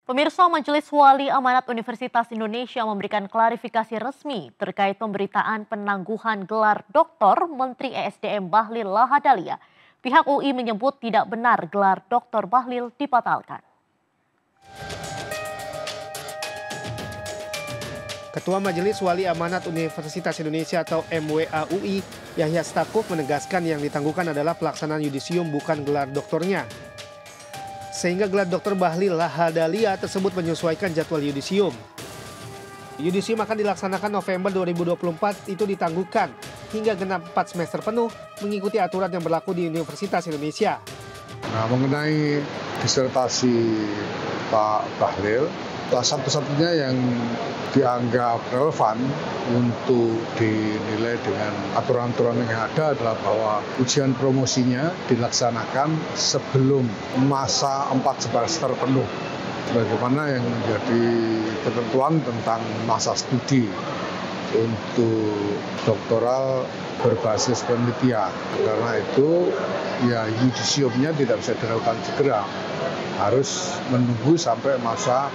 Pemirsa, Majelis Wali Amanat Universitas Indonesia memberikan klarifikasi resmi terkait pemberitaan penangguhan gelar Doktor Menteri ESDM Bahlil Lahadalia. Pihak UI menyebut tidak benar gelar Dr. Bahlil dibatalkan. Ketua Majelis Wali Amanat Universitas Indonesia atau MWA UI, Yahya Stakuf menegaskan yang ditangguhkan adalah pelaksanaan yudisium bukan gelar doktornya. Sehingga gelar Dr. Bahlil Lahadalia tersebut menyesuaikan jadwal yudisium. Yudisium akan dilaksanakan November 2024 itu ditangguhkan hingga genap 4 semester penuh mengikuti aturan yang berlaku di Universitas Indonesia. Nah, mengenai disertasi Pak Bahlil, satu-satunya yang dianggap relevan untuk dinilai dengan aturan-aturan yang ada adalah bahwa ujian promosinya dilaksanakan sebelum masa 4 semester penuh. Bagaimana yang menjadi ketentuan tentang masa studi untuk doktoral berbasis penelitian. Karena itu ya yudisiumnya tidak bisa dilakukan segera. Harus menunggu sampai masa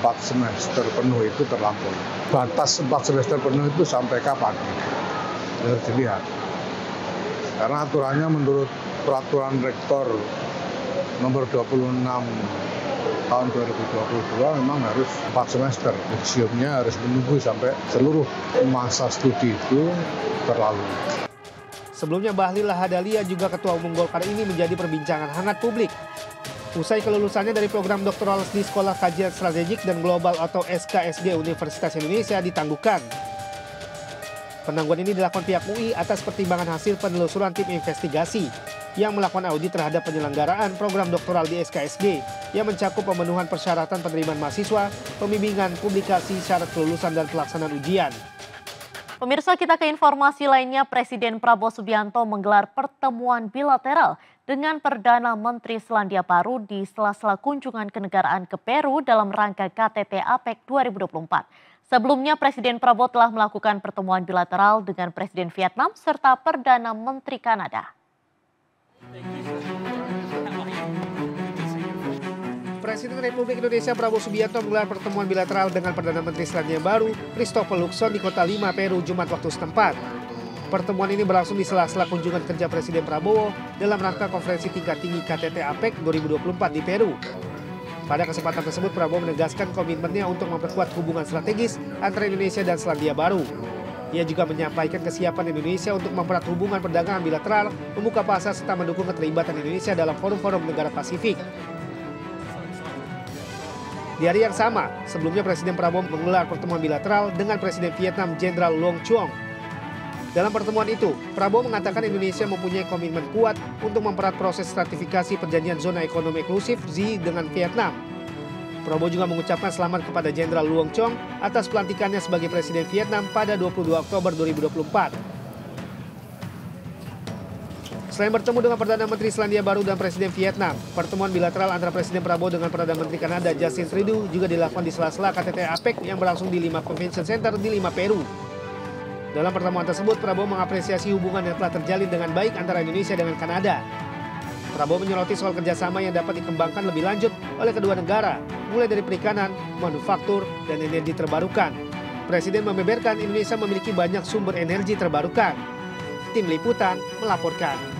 4 semester penuh itu terlampaui. Batas 4 semester penuh itu sampai kapan? Harus dilihat. Karena aturannya menurut Peraturan Rektor nomor 26 tahun 2022 memang harus 4 semester. Yudisiumnya harus menunggu sampai seluruh masa studi itu terlalu. Sebelumnya Bahlil Lahadalia juga Ketua Umum Golkar ini menjadi perbincangan hangat publik. Usai kelulusannya dari program doktoral di Sekolah Kajian Strategik dan Global atau SKSG Universitas Indonesia ditangguhkan. Penangguhan ini dilakukan pihak UI atas pertimbangan hasil penelusuran tim investigasi yang melakukan audit terhadap penyelenggaraan program doktoral di SKSG yang mencakup pemenuhan persyaratan penerimaan mahasiswa, pembimbingan, publikasi, syarat kelulusan, dan pelaksanaan ujian. Pemirsa, kita ke informasi lainnya. Presiden Prabowo Subianto menggelar pertemuan bilateral dengan Perdana Menteri Selandia Baru di sela-sela kunjungan kenegaraan ke Peru dalam rangka KTT APEC 2024. Sebelumnya, Presiden Prabowo telah melakukan pertemuan bilateral dengan Presiden Vietnam serta Perdana Menteri Kanada. Presiden Republik Indonesia Prabowo Subianto menggelar pertemuan bilateral dengan Perdana Menteri Selandia Baru, Christopher Luxon di Kota Lima, Peru, Jumat waktu setempat. Pertemuan ini berlangsung di sela-sela kunjungan kerja Presiden Prabowo dalam rangka konferensi tingkat tinggi KTT APEC 2024 di Peru. Pada kesempatan tersebut, Prabowo menegaskan komitmennya untuk memperkuat hubungan strategis antara Indonesia dan Selandia Baru. Ia juga menyampaikan kesiapan Indonesia untuk mempererat hubungan perdagangan bilateral, membuka pasar, serta mendukung keterlibatan Indonesia dalam forum-forum negara Pasifik. Di hari yang sama, sebelumnya Presiden Prabowo menggelar pertemuan bilateral dengan Presiden Vietnam Jenderal Luong Chuong. Dalam pertemuan itu, Prabowo mengatakan Indonesia mempunyai komitmen kuat untuk mempererat proses ratifikasi perjanjian zona ekonomi eksklusif ZI dengan Vietnam. Prabowo juga mengucapkan selamat kepada Jenderal Luong Chuong atas pelantikannya sebagai Presiden Vietnam pada 22 Oktober 2024. Selain bertemu dengan Perdana Menteri Selandia Baru dan Presiden Vietnam, pertemuan bilateral antara Presiden Prabowo dengan Perdana Menteri Kanada Justin Trudeau juga dilakukan di sela-sela KTT APEC yang berlangsung di Lima Convention Center di Lima, Peru. Dalam pertemuan tersebut, Prabowo mengapresiasi hubungan yang telah terjalin dengan baik antara Indonesia dengan Kanada. Prabowo menyoroti soal kerjasama yang dapat dikembangkan lebih lanjut oleh kedua negara, mulai dari perikanan, manufaktur, dan energi terbarukan. Presiden membeberkan Indonesia memiliki banyak sumber energi terbarukan. Tim Liputan melaporkan.